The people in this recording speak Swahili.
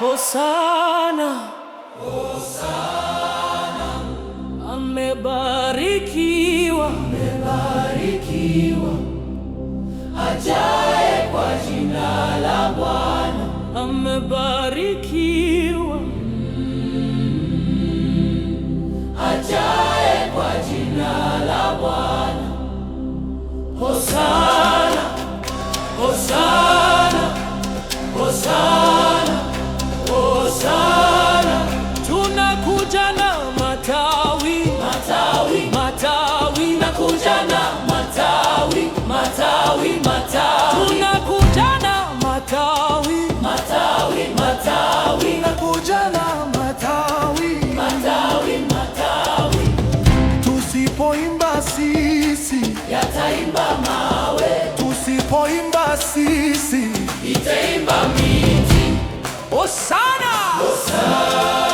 Hosana, Hosana, amebarikiwa, amebarikiwa ajaye kwa jina la Bwana, amebarikiwa ajaye kwa jina la Bwana. Hosana, Hosana, Hosana, Hosana. Tunakuja na matawi, matawi, matawi. Tunakuja na matawi, matawi, matawi. Tunakuja na matawi, matawi, matawi. Tunakuja na matawi, matawi, matawi. Tusipoimba sisi, yataimba mawe. tusipoimba sisi, itaimba miti. Hosana, Hosana.